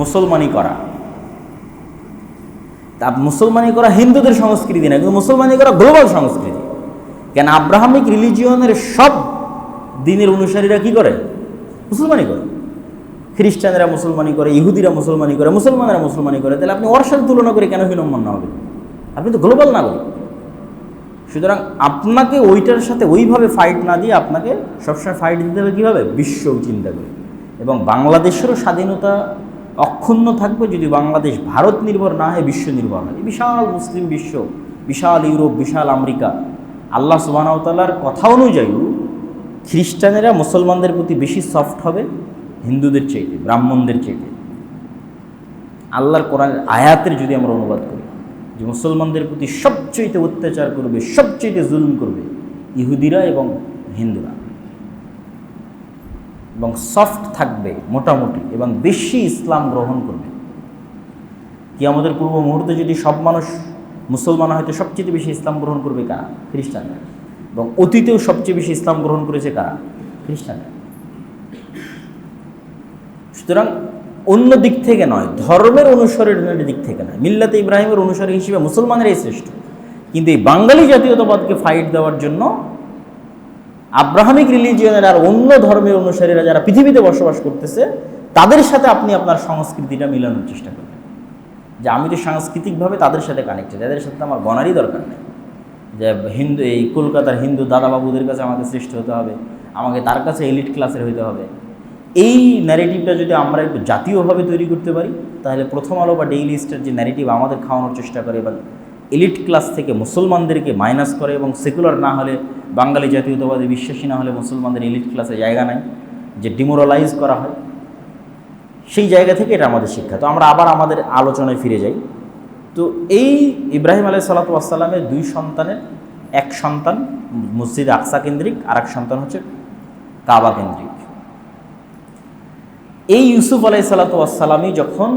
মুসলমানি করা। তা মুসলমানি করা হিন্দুদের সংস্কৃতি না, কিন্তু মুসলমানি করা গ্লোবাল সংস্কৃতি। কেন আব্রাহামিক রিলিজিয়নের সব দিনের অনুসারীরা কি করে? মুসলমানি করে। খ্রিস্টানেরা মুসলমানি করে, ইহুদিরা মুসলমানি করে, মুসলমানেরা মুসলমানি করে। তাহলে আপনি ওর সাথে তুলনা করে কেন হীনম্মন্য হবে? আপনি তো গ্লোবাল নাগরিক। সুতরাং আপনাকে ওইটার সাথে ওইভাবে ফাইট না দিয়ে আপনাকে সবসময় ফাইট দিতে হবে কীভাবে? বিশ্ব চিন্তা করে। এবং বাংলাদেশেরও স্বাধীনতা অক্ষুণ্ণ থাকবে যদি বাংলাদেশ ভারত নির্ভর না হয়, বিশ্ব নির্ভর হয়। বিশাল মুসলিম বিশ্ব, বিশাল ইউরোপ, বিশাল আমেরিকা। আল্লাহ সুবহানাহু ওয়া তাআলার কথা অনুযায়ী খ্রিস্টানেরা মুসলমানদের প্রতি বেশি সফট হবে হিন্দুদের চাইতে, ব্রাহ্মণদের চাইতে। আল্লাহর কোরআনের আয়াতের যদি আমরা অনুবাদ করি যে মুসলমানদের প্রতি সবচেয়ে অত্যাচার করবে, সবচেয়ে জুলুম করবে ইহুদিরা এবং হিন্দুরা, এবং সফট থাকবে মোটামুটি, এবং বেশি ইসলাম গ্রহণ করবে। কিয়ামতের পূর্ব মুহূর্তে যদি সব মানুষ মুসলমান হয়তো সবচেয়ে বেশি ইসলাম গ্রহণ করবে কারা? খ্রিস্টানরা। এবং অতীতেও সবচেয়ে বেশি ইসলাম গ্রহণ করেছে কারা? খ্রিস্টানরা। সুতরাং অন্য দিক থেকে নয়, ধর্মের অনুসরণের দিক থেকে নয়, মিল্লাতে ইব্রাহিমের অনুসারী হিসেবে মুসলমানেরাই শ্রেষ্ঠ। কিন্তু এই বাঙালি জাতীয়তাবাদকে ফাইট দেওয়ার জন্য আব্রাহামিক রিলিজিয়নের আর অন্য ধর্মের অনুসারীরা যারা পৃথিবীতে বসবাস করতেছে তাদের সাথে আপনি আপনার সংস্কৃতিটা মিলানোর চেষ্টা করবেন, যে আমি তো সাংস্কৃতিকভাবে তাদের সাথে কানেক্টেড, এদের সাথে আমার গণারই দরকার নেই যে হিন্দু, এই কলকাতার হিন্দু দাদাবাবুদের কাছে আমাকে শ্রেষ্ঠ হতে হবে, আমাকে তার কাছে এলিট ক্লাসের হইতে হবে। এই ন্যারেটিভটা যদি আমরা একটু জাতীয়ভাবে তৈরি করতে পারি, তাহলে প্রথম আলো বা ডেইলি স্টার যে ন্যারেটিভ আমাদের খাওয়ানোর চেষ্টা করে এবং এলিট ক্লাস থেকে মুসলমানদেরকে মাইনাস করে, এবং সেকুলার না হলে, বাঙালি জাতীয়তাবাদী বিশ্বাসী না হলে মুসলমানদের এলিট ক্লাসে জায়গা নাই, যে ডিমোরালাইজ করা হয়, সেই জায়গা থেকে এটা আমাদের শিক্ষা। তো আমরা আবার আমাদের আলোচনায় ফিরে যাই। তো এই ইব্রাহিম আলাইহিসসালাতু ওয়াসসালামের দুই সন্তানের এক সন্তান মসজিদ আকসা কেন্দ্রিক, আর এক সন্তান হচ্ছে কাবা কেন্দ্রিক। এই ইউসুফ আলাইহিসসালাতু ওয়াসসালামই যখন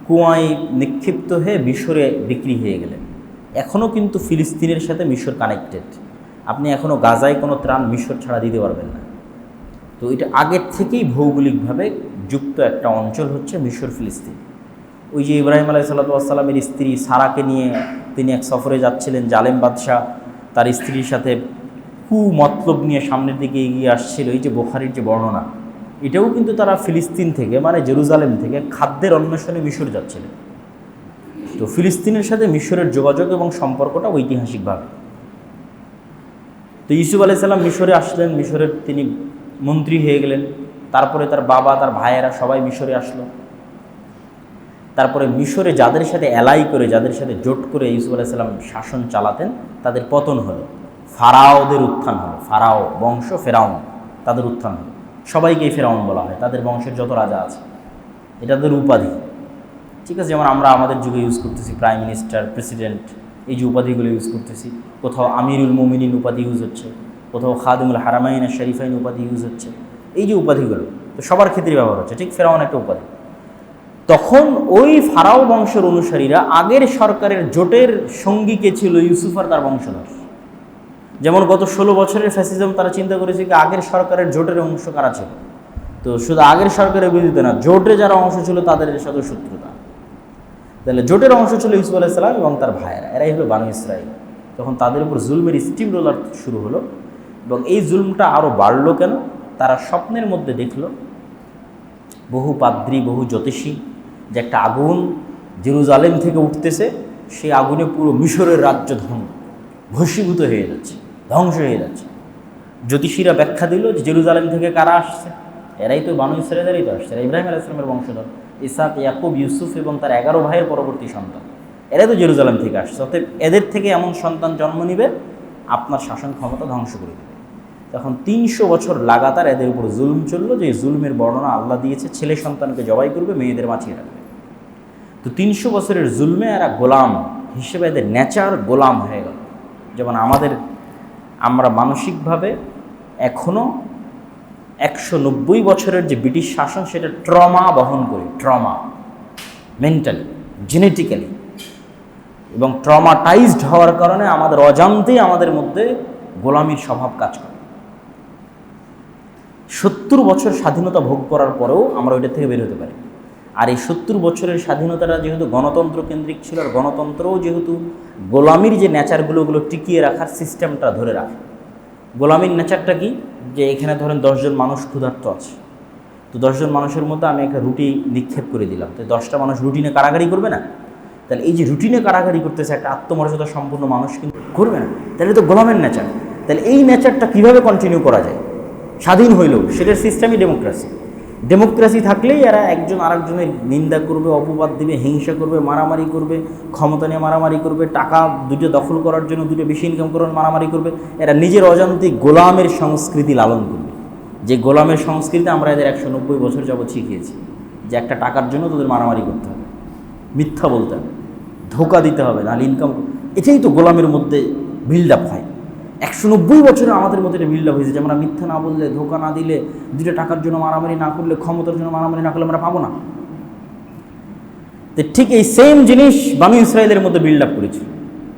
কুয়ায় নিক্ষিপ্ত হয়ে মিশরে বিক্রি হয়ে গেলেন, এখনও কিন্তু ফিলিস্তিনের সাথে মিশর কানেক্টেড। আপনি এখনও গাজায় কোনো ত্রাণ মিশর ছাড়া দিতে পারবেন না। তো এটা আগের থেকেই ভৌগোলিকভাবে যুক্ত একটা অঞ্চল হচ্ছে মিশর ফিলিস্তিন। ওই যে ইব্রাহিম আলাইহিসসালাতু ওয়াসসালামের স্ত্রী সারাকে নিয়ে তিনি এক সফরে যাচ্ছিলেন, জালেম বাদশাহ তার স্ত্রীর সাথে মতলব নিয়ে সামনের দিকে এগিয়ে আসছিল, এই যে বুখারীর যে বর্ণনা, এটাও কিন্তু তারা ফিলিস্তিন থেকে, মানে জেরুজালেম থেকে খাদ্যের অন্বেষণে মিশর যাচ্ছিলেন। তো ফিলিস্তিনের সাথে মিশরের যোগাযোগ এবং সম্পর্কটা ঐতিহাসিকভাবে। তো ইউসুফ আলাইহিস সালাম মিশরে আসলেন, মিশরের তিনি মন্ত্রী হয়ে গেলেন। তারপরে তার বাবা, তার ভাইয়েরা সবাই মিশরে আসলো। তারপরে মিশরে যাদের সাথে অ্যালাই করে, যাদের সাথে জোট করে ইউসুফ আলাইহিস সালাম শাসন চালাতেন, তাদের পতন হলো, ফারাওদের উত্থান হলো। ফারাও বংশ, ফেরাউন, তাদের উত্থান হলো। সবাইকেই ফেরাউন বলা হয়, তাদের বংশের যত রাজা আছে, এটা তাদের উপাধি। ঠিক আছে, যেমন আমরা আমাদের যুগে ইউজ করতেছি প্রাইম মিনিস্টার, প্রেসিডেন্ট, এই যে উপাধিগুলো ইউজ করতেছি। কোথাও আমিরুল মুমিনিন উপাধি ইউজ হচ্ছে, কোথাও খাদিমুল হারামাইন আর শরীফাইন উপাধি ইউজ হচ্ছে। এই যে উপাধিগুলো তো সবার ক্ষেত্রে ব্যবহার হচ্ছে। ঠিক ফেরাউন একটা উপাধি। তখন ওই ফারাও বংশের অনুসারীরা আগের সরকারের জোটের সঙ্গী কে ছিল? ইউসুফ আর তার বংশধর। যেমন গত 16 বছরের ফ্যাসিজম, তারা চিন্তা করেছে কি আগের সরকারের জোটের অংশ কারা ছিল। তো শুধু আগের সরকারের বিরুদ্ধে না, জোটে যারা অংশ ছিল তাদের সাথে শত্রুতা। তাহলে জোটের অংশ ছিল ইউসুফ আলাইহিস সালাম এবং তার ভাইয়েরা, এরাই হলো বানু ইসরাঈল। তখন তাদের উপর জুলমের স্টিম রোলার শুরু হলো, এবং এই জুলমটা আরও বাড়লো কেন? তারা স্বপ্নের মধ্যে দেখলো বহু পাদ্রী, বহু জ্যোতিষী, যে একটা আগুন জেরুজালেম থেকে উঠতেছে, সেই আগুনে পুরো মিশরের রাজ্য ভস্মীভূত হয়ে যাচ্ছে, ধ্বংস হয়ে যাচ্ছে। জ্যোতিষীরা ব্যাখ্যা দিল যে জেরুজালেম থেকে কারা আসছে? এরাই তো বানু ইসরাঈলেরই তো আসছে, এরা ইব্রাহিম আলাইহিস সালামের বংশধর, ইসহাক, ইয়াকুব, ইউসুফ এবং তার 11 ভাইয়ের পরবর্তী সন্তান। এরাই তো জেরুজালেম থেকে আসছে। অতএব এদের থেকে এমন সন্তান জন্ম নিবে আপনার শাসন ক্ষমতা ধ্বংস করে দেবে। তখন 300 বছর লাগাতার এদের উপর জুলুম চললো, যে জুলমের বর্ণনা আল্লাহ দিয়েছে, ছেলে সন্তানকে জবাই করবে, মেয়েদের বাঁচিয়ে রাখবে। তো 300 বছরের জুলমে এরা গোলাম হিসেবে, এদের নেচার গোলাম হয়ে গেল। যেমন আমরা মানসিকভাবে এখনও 190 বছরের যে ব্রিটিশ শাসন, সেটা ট্রমা বহন করি, ট্রমা, মেন্টালি, জেনেটিক্যালি, এবং ট্রমাটাইজড হওয়ার কারণে আমাদের অজান্তেই আমাদের মধ্যে গোলামির স্বভাব কাজ করে। 70 বছর স্বাধীনতা ভোগ করার পরেও আমরা ওইটা থেকে বের হতে পারি। আর এই 70 বছরের স্বাধীনতাটা যেহেতু গণতন্ত্র কেন্দ্রিক ছিল, আর গণতন্ত্রও যেহেতু গোলামির যে নেচারগুলো ওগুলো টিকিয়ে রাখার সিস্টেমটা ধরে রাখে। গোলামির নেচারটা কি, যে এখানে ধরেন 10 জন মানুষ ক্ষুধার্ত আছে, তো 10 জন মানুষের মধ্যে আমি একটা রুটি নিক্ষেপ করে দিলাম, তো 10টা মানুষ রুটিনে কারাগারি করবে না? তাহলে এই যে রুটিনে কারাগারি করতেছে একটা আত্মমর্যাদা সম্পূর্ণ মানুষ কিন্তু করবে না, তাহলে তো গোলামের নেচার। তাহলে এই নেচারটা কীভাবে কন্টিনিউ করা যায় স্বাধীন হইলেও? সেটার সিস্টেমই ডেমোক্রেসি। ডেমোক্রেসি থাকলেই এরা একজন আরেকজনের নিন্দা করবে, অপবাদ দিবে, হিংসা করবে, মারামারি করবে, ক্ষমতা নিয়ে মারামারি করবে, টাকা দুটো দখল করার জন্য দুটো বেশি ইনকাম করার মারামারি করবে। এরা নিজের অজান্তিক গোলামের সংস্কৃতি লালন করবে, যে গোলামের সংস্কৃতি আমরা এদের 190 বছর যাবৎ শিখিয়েছি, যে একটা টাকার জন্য তোদের মারামারি করতে হবে, মিথ্যা বলতে হবে, ধোকা দিতে হবে, নাহলে ইনকাম। এটাই তো গোলামের মধ্যে বিল্ড আপ হয়। 190 বছরে আমাদের মধ্যে এটা বিল্ড আপ হয়েছে যে আমরা মিথ্যা না বললে, ধোকা না দিলে, দুটো টাকার জন্য মারামারি না করলে, ক্ষমতার জন্য মারামারি না করলে আমরা পাবো না। তো ঠিক এই সেম জিনিস বানু ইসরায়েলের মধ্যে বিল্ড আপ করেছিল।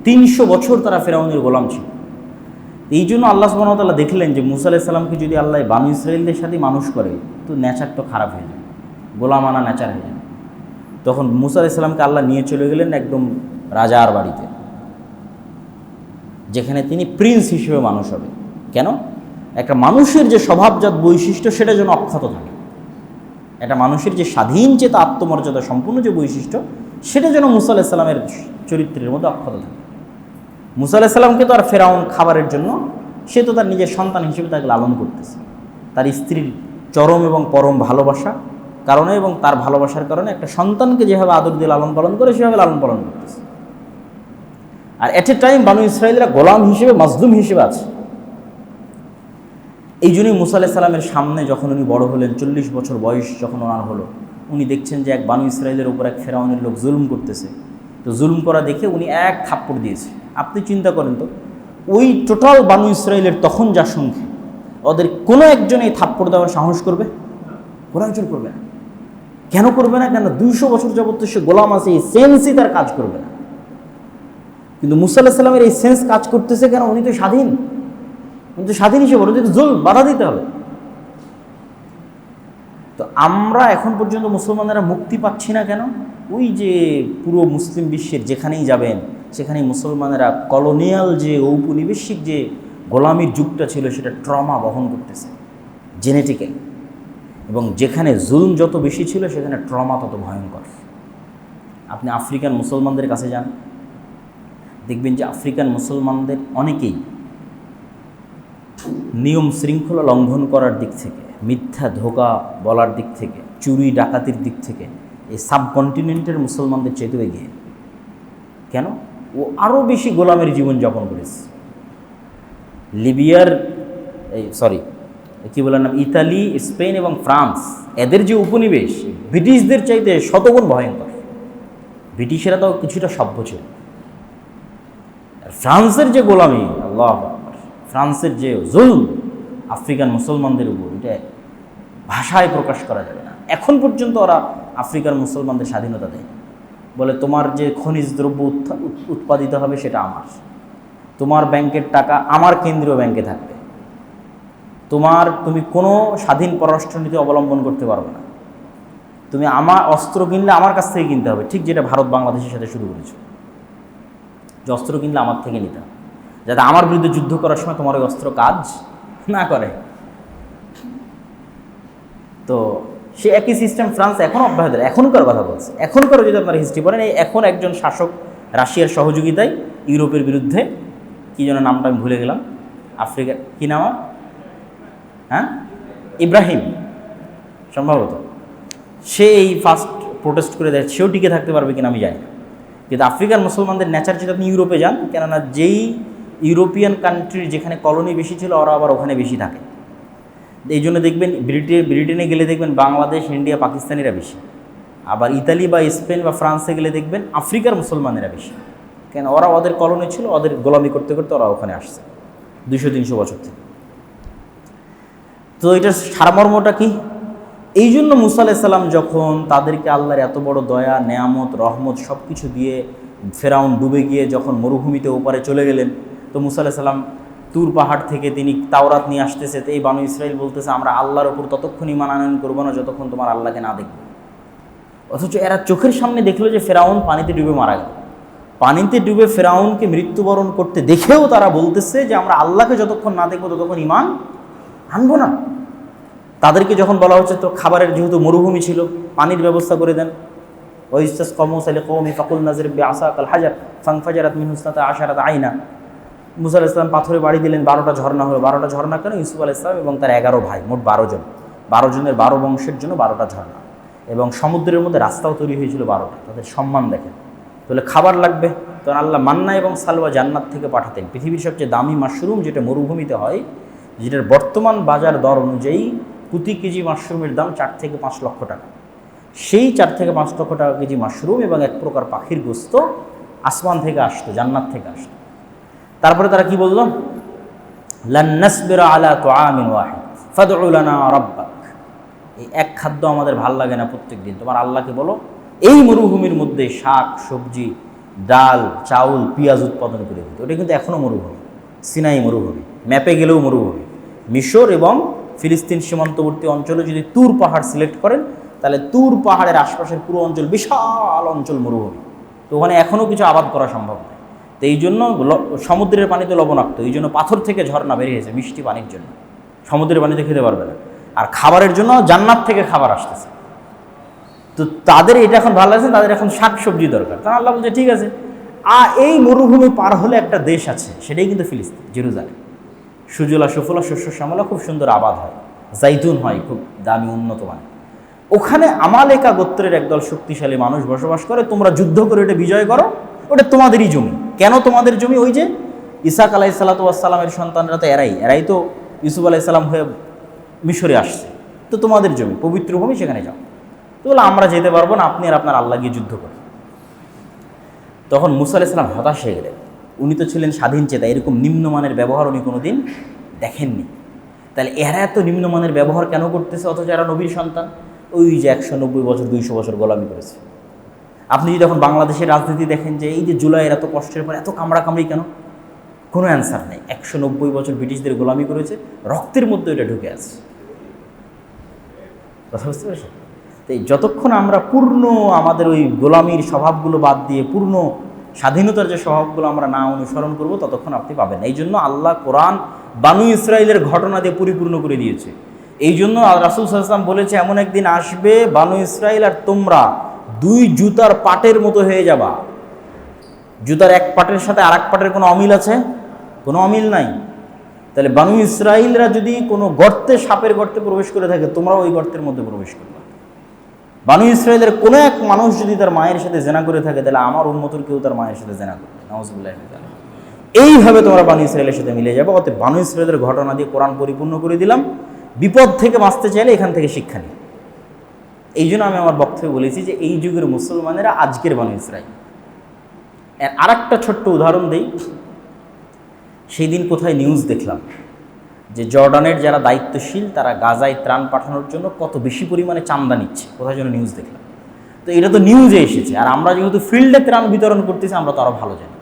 300 বছর তারা ফেরাউনের গোলাম ছিল। এই জন্য আল্লাহ সুবহানাহু ওয়া তাআলা দেখলেন যে মুসা আলাইহিস সালামকে যদি আল্লাহ বানু ইসরায়েলদের সাথে মানুষ করে, তো নেচার তো খারাপ হয়ে যায়, গোলামানা নেচার হয়ে যায়। তখন মুসা আলাইহিস সালামকে আল্লাহ নিয়ে চলে গেলেন একদম রাজার বাড়িতে, যেখানে তিনি প্রিন্স হিসেবে মানুষ হবে। কেন? একটা মানুষের যে স্বভাবজাত বৈশিষ্ট্য সেটা যেন অক্ষত থাকে, একটা মানুষের যে স্বাধীন চেতা আত্মমর্যাদা সম্পূর্ণ যে বৈশিষ্ট্য সেটা যেন মুসা আলাইহিস সালামের চরিত্রের মধ্যে অক্ষত থাকে। মুসা আলাইহিস সালামকে তো আর ফেরাউন খাবারের জন্য, সে তো তার নিজের সন্তান হিসেবে তাকে লালন করতেছে, তার স্ত্রীর চরম এবং পরম ভালোবাসা কারণে এবং তার ভালোবাসার কারণে একটা সন্তানকে যেভাবে আদর দিয়ে লালন পালন করে সেভাবে লালন পালন করতেছে। আর এট এ টাইম বানু ইসরায়েলরা গোলাম হিসেবে, মাজলুম হিসেবে আছে। এই জন্যই মুসা আলাইহিস সালামের সামনে যখন উনি বড় হলেন, 40 বছর বয়স যখন ওনার হলো, উনি দেখছেন যে এক বানু ইসরায়েলের উপর এক ফেরাউনের লোক জুলুম করতেছে। তো জুলুম করা দেখে উনি এক থাপ্পড় দিয়েছে। আপনি চিন্তা করেন তো, ওই টোটাল বানু ইসরায়েলের তখন যা সংখ্যা, ওদের কোনো একজন এই থাপ্পড় দেওয়ার সাহস করবে? কোনো একজন করবে না। কেন করবে না? কেন? 200 বছর যাবত সে গোলাম আছে, এই সেন্সই তার কাজ করবে না। কিন্তু মুসা আলাইহিস সালামের এই সেন্স কাজ করতেছে কেন? উনি তো স্বাধীন, উনি তো স্বাধীন হিসেবে, উনি তো জুলম, বাধা দিতে হবে। তো আমরা এখন পর্যন্ত মুসলমানেরা মুক্তি পাচ্ছি না কেন? ওই যে পুরো মুসলিম বিশ্বের যেখানেই যাবেন সেখানেই মুসলমানেরা কলোনিয়াল যে ঔপনিবেশিক যে গোলামির যুগটা ছিল সেটা ট্রমা বহন করতেছে জেনেটিক্যালি, এবং যেখানে জুলম যত বেশি ছিল সেখানে ট্রমা তত ভয়ঙ্কর। আপনি আফ্রিকান মুসলমানদের কাছে যান, দেখবেন যে আফ্রিকান মুসলমানদের অনেকেই নিয়ম শৃঙ্খলা লঙ্ঘন করার দিক থেকে, মিথ্যা ধোকা বলার দিক থেকে, চুরি ডাকাতির দিক থেকে এই সাবকন্টিনেন্টের মুসলমানদের চেয়েও এগিয়ে। কেন? ও আরও বেশি গোলামের জীবনযাপন করেছে। লিবিয়ার বলার নাম, ইতালি, স্পেন এবং ফ্রান্স, এদের যে উপনিবেশ ব্রিটিশদের চাইতে শতগুণ ভয়ঙ্কর। ব্রিটিশেরা তো কিছুটা সভ্য ছিল। আর ফ্রান্সের যে গোলামি, আল্লাহ আকবার, ফ্রান্সের যে জুলম আফ্রিকান মুসলমানদের উপর, এটা ভাষায় প্রকাশ করা যাবে না। এখন পর্যন্ত ওরা আফ্রিকার মুসলমানদের স্বাধীনতা দেয়, বলে তোমার যে খনিজ দ্রব্য উৎপাদিত হবে সেটা আমার, তোমার ব্যাংকের টাকা আমার কেন্দ্রীয় ব্যাংকে থাকবে, তুমি কোনো স্বাধীন পররাষ্ট্রনীতি অবলম্বন করতে পারবে না, তুমি আমার অস্ত্র কিনলে আমার কাছ থেকে কিনতে হবে। ঠিক যেটা ভারত বাংলাদেশের সাথে শুরু করেছে, যে অস্ত্র কিনলে আমার থেকে নিতে হবে, যাতে আমার বিরুদ্ধে যুদ্ধ করার সময় তোমার ওই অস্ত্র কাজ না করে। তো সে একই সিস্টেম ফ্রান্স এখন অব্যাহত, এখনকার কথা বলছে, এখনকার যদি আপনারা হিস্ট্রি পড়েন, এই এখন একজন শাসক রাশিয়ার সহযোগিতায় ইউরোপের বিরুদ্ধে, কী যেন নামটা আমি ভুলে গেলাম, আফ্রিকার কী নাম, হ্যাঁ, ইব্রাহিম সম্ভবত, সে এই ফার্স্ট প্রোটেস্ট করে দেয়। সেও টিকে থাকতে পারবে কিনা আমি জানি না, কিন্তু আফ্রিকার মুসলমানদের নেচার যদি আপনি ইউরোপে যান, কেননা যেই ইউরোপিয়ান কান্ট্রির যেখানে কলোনি বেশি ছিল ওরা আবার ওখানে বেশি থাকে। এই জন্য দেখবেন ব্রিটেনে গেলে দেখবেন বাংলাদেশ, ইন্ডিয়া, পাকিস্তানিরা বেশি, আবার ইতালি বা স্পেন বা ফ্রান্সে গেলে দেখবেন আফ্রিকার মুসলমানেরা বেশি। কেন? ওরা ওদের কলোনি ছিল, ওদের গোলামি করতে করতে ওরা ওখানে আসছে 200-300 বছর থেকে। তো এটার সারমর্মটা কি? এই জন্য মুসা আলাইহিস সালাম যখন তাদেরকে আল্লাহর এত বড় দয়া, নেয়ামত, রহমত সব কিছু দিয়ে ফেরাউন ডুবে গিয়ে যখন মরুভূমিতে ওপারে চলে গেলেন, তো মুসা আলাইহিস সালাম তুর পাহাড় থেকে তিনি তাওরাত নিয়ে আসতেছে। তো এই বানু ইসরাইল বলতেছে, আমরা আল্লাহর ওপর ততক্ষণ ঈমান আনয়ন করবো না যতক্ষণ তোমার আল্লাহকে না দেখব। অথচ এরা চোখের সামনে দেখলো যে ফেরাউন পানিতে ডুবে মারা গেল। পানিতে ডুবে ফেরাউনকে মৃত্যুবরণ করতে দেখেও তারা বলতেছে যে আমরা আল্লাহকে যতক্ষণ না দেখবো ততক্ষণ ঈমান আনবো না। তাদেরকে যখন বলা হচ্ছে তো খাবারের যেহেতু মরুভূমি ছিল, পানির ব্যবস্থা করে দেন। মুসা আলাইহিস সালাম পাথরে বাড়ি দিলেন, 12টা ঝর্ণা হলো। 12টা ঝর্ণা কেন? ইউসুফ আলাইহিস সালাম এবং তার 11 ভাই, মোট 12 জন, 12 জনের 12 বংশের জন্য 12টা ঝর্ণা, এবং সমুদ্রের মধ্যে রাস্তাও তৈরি হয়েছিল 12টা। তাদের সম্মান দেখেন। তাহলে খাবার লাগবে, তখন আল্লাহ মান্না এবং সালওয়া জান্নাত থেকে পাঠাতেন। পৃথিবীর সবচেয়ে দামি মাশরুম যেটা মরুভূমিতে হয়, যেটার বর্তমান বাজার দর অনুযায়ী প্রতি কেজি মাশরুমের দাম 4 থেকে 5 লক্ষ টাকা। সেই 4 থেকে 5 লক্ষ টাকা কেজি মাশরুম এবং এক প্রকার পাখির গোস্ত আসমান থেকে আসতো, জান্নাত থেকে আসতো। তারপরে তারা কি বলল? লান নাসবিরা আলা তুআমিন ওয়াহিদ ফাদউ লানা রাব্বাক। এই এক খাদ্য আমাদের ভাল লাগে না প্রত্যেক দিন, তোমার আল্লাহকে বলো এই মরুভূমির মধ্যে শাক সবজি ডাল চাউল পেঁয়াজ উৎপাদন করে দিতে। ওটা কিন্তু এখনও মরুভূমি, সিনাই মরুভূমি, ম্যাপে গেলেও মরুভূমি। মিশর এবং ফিলিস্তিন সীমান্তবর্তী অঞ্চলে যদি তুর পাহাড় সিলেক্ট করেন, তাহলে তুর পাহাড়ের আশপাশের পুরো অঞ্চল বিশাল অঞ্চল মরুভূমি। তো ওখানে এখনও কিছু আবাদ করা সম্ভব নয়। তো এই জন্য সমুদ্রের পানিতে লবণাক্ত, এই জন্য পাথর থেকে ঝর্ণা বেরিয়েছে মিষ্টি পানির জন্য, সমুদ্রের পানিতে খেতে পারবে না। আর খাবারের জন্য জান্নাত থেকে খাবার আসতেছে। তো তাদের এটা এখন ভালো লাগছে, তাদের এখন শাক সবজি দরকার। তা আল্লাহ বলছে ঠিক আছে, এই মরুভূমি পার হলে একটা দেশ আছে, সেটাই কিন্তু ফিলিস্তিন, জেরুজালেম। সুজলা সুফলা শস্য শ্যামলা, খুব সুন্দর আবাদ হয়, জাইতুন হয় খুব দামি উন্নত মানের। ওখানে আমালেকা গোত্রের একদল শক্তিশালী মানুষ বসবাস করে। তোমরা যুদ্ধ করে ওটা বিজয় করো, ওটা তোমাদেরই জমি। কেন তোমাদের জমি? ওই যে ইসাক আলাইহিসসালামের সন্তানরা তো এরাই তো ইউসুফ আলাইহিসসালাম হয়ে মিশরে আসছে। তো তোমাদের জমি, পবিত্র ভূমি, সেখানে যাও। তো বলে আমরা যেতে পারবো না, আপনি আর আপনার আল্লাহ গিয়ে যুদ্ধ করেন। তখন মুসা আলাইহিস সালাম হতাশ হয়ে গেলেন। উনি তো ছিলেন স্বাধীন চেতা, এরকম নিম্নমানের ব্যবহার উনি কোনো দিন দেখেননি। তাহলে এরা এত নিম্নমানের ব্যবহার কেন করতেছে, অথচ এরা নবীর সন্তান? ওই যে 190 বছর 200 বছর গোলামি করেছে। আপনি যদি এখন বাংলাদেশের রাজনীতি দেখেন যে এই যে জুলাইয়ের এত কষ্টের পর এত কামড়াকামড়ি কেন, কোনো অ্যান্সার নেই। 190 বছর ব্রিটিশদের গোলামি করেছে, রক্তের মধ্যে এটা ঢুকে আছে। কথা বুঝতে পেরেছেন? তাই যতক্ষণ আমরা পূর্ণ আমাদের ওই গোলামির স্বভাবগুলো বাদ দিয়ে পূর্ণ স্বাধীনতার যে স্বভাবগুলো আমরা না অনুসরণ করব, ততক্ষণ আপনি পাবেন না। এই জন্য আল্লাহ কোরআন বানু ইসরাইলের ঘটনা দিয়ে পরিপূর্ণ করে দিয়েছে। এই জন্য রাসূল সাল্লাল্লাহু আলাইহি ওয়াসাল্লাম বলেছে, এমন একদিন আসবে বানু ইসরাইল আর তোমরা 2 জুতার পাটের মতো হয়ে যাবা। জুতার এক পাটের সাথে আর এক পাটের কোনো অমিল আছে? কোনো অমিল নাই। তাহলে বানু ইসরাইলরা যদি কোনো গর্তে, সাপের গর্তে প্রবেশ করে থাকে, তোমরাও ওই গর্তের মধ্যে প্রবেশ করবে। বানু ইসরাইলের কোনো এক মানুষ যদি তার মায়ের সাথে জেনা করে থাকে, তাহলে আমার উম্মতের কেউ তার মায়ের সাথে জেনা করবে, নাউযুবিল্লাহ। এইভাবে তোমরা বানু ইসরাইলের সাথে মিলে যাবে। অতএব বানু ইসরাইলের ঘটনা দিয়ে কোরআন পরিপূর্ণ করে দিলাম। বিপদ থেকে বাঁচতে চাইলে এখান থেকে শিক্ষা নিই। এই জন্য আমি আমার বক্তব্যে বলেছি যে এই যুগের মুসলমানেরা আজকের বানু ইসরাইল। আর একটা ছোট্ট উদাহরণ দিই। সেই দিন কোথায় নিউজ দেখলাম যে জর্ডানের যারা দায়িত্বশীল তারা গাজায় ত্রাণ পাঠানোর জন্য কত বেশি পরিমাণে চাঁদা নিচ্ছে, কোথায় যেন নিউজ দেখলাম। তো এটা তো নিউজে এসেছে, আর আমরা যেহেতু ফিল্ডে ত্রাণ বিতরণ করতেছি আমরা তো আরও ভালো জানি।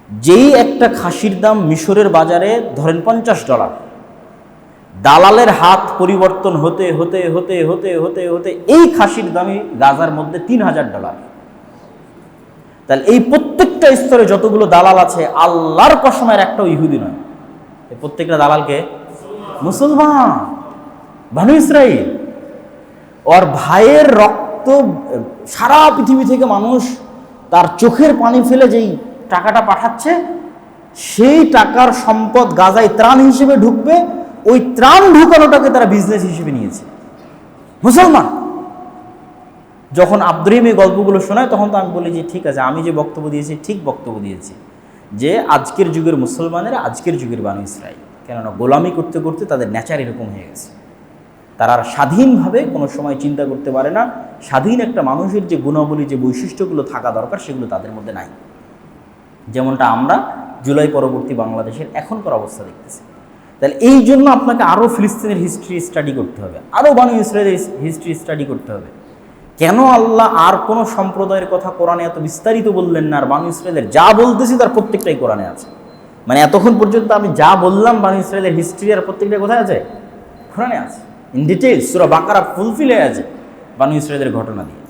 যেই একটা খাসির দাম মিশরের বাজারে ধরেন $50, দালালের হাত পরিবর্তন হতে হতে হতে হতে হতে হতে এই খাসির দামই গাজার মধ্যে $3000। তাহলে এই প্রত্যেকটা স্তরে যতগুলো দালাল আছে, আল্লাহর কসমের একটাও ইহুদি নয়। এই প্রত্যেকটা দালালকে মুসলমান, বানু ইসরাইল। ওর ভাইয়ের রক্ত সারা পৃথিবী থেকে মানুষ তার চোখের পানি ফেলে যেই টাকাটা পাঠাচ্ছে, সেই টাকার সম্পদ গাজায় ত্রাণ হিসেবে ঢুকবে। ওই ত্রাণ ঢুকানোটাকে তারা বিজনেস হিসেবে নিয়েছে, মুসলমান। যখন আব্দুরহিম এই গল্পগুলো শোনায়, তখন তো আমি বলি যে ঠিক আছে, আমি যে বক্তব্য দিয়েছি ঠিক বক্তব্য দিয়েছি, যে আজকের যুগের মুসলমানেরা আজকের যুগের বানু ইসরাইল। কেননা গোলামি করতে করতে তাদের নেচার এরকম হয়ে গেছে। তারা আর স্বাধীনভাবে কোনো সময় চিন্তা করতে পারে না। স্বাধীন একটা মানুষের যে গুণাবলী, যে বৈশিষ্ট্যগুলো থাকা দরকার, সেগুলো তাদের মধ্যে নাই। যেমনটা আমরা জুলাই পরবর্তী বাংলাদেশের এখনকার অবস্থা দেখতেছি। তাহলে এই জন্য আপনাকে আরও ফিলিস্তিনের হিস্ট্রি স্টাডি করতে হবে, আরও বানু ইসরায়েলের হিস্ট্রি স্টাডি করতে হবে। কেন আল্লাহ আর কোনো সম্প্রদায়ের কথা কোরআনে এত বিস্তারিত বললেন না, আর বানু ইসরায়েলের যা বলতেছি তার প্রত্যেকটাই কোরআনে আছে। মানে এতক্ষণ পর্যন্ত আমি যা বললাম বানু ইসরায়েলের হিস্ট্রি, আর প্রত্যেকটা কোথায় আছে? কোরআনে আছে, in details. Surah Baqarah fulfil হয়ে আছে বানু ইসরায়েলের ঘটনা দিয়ে।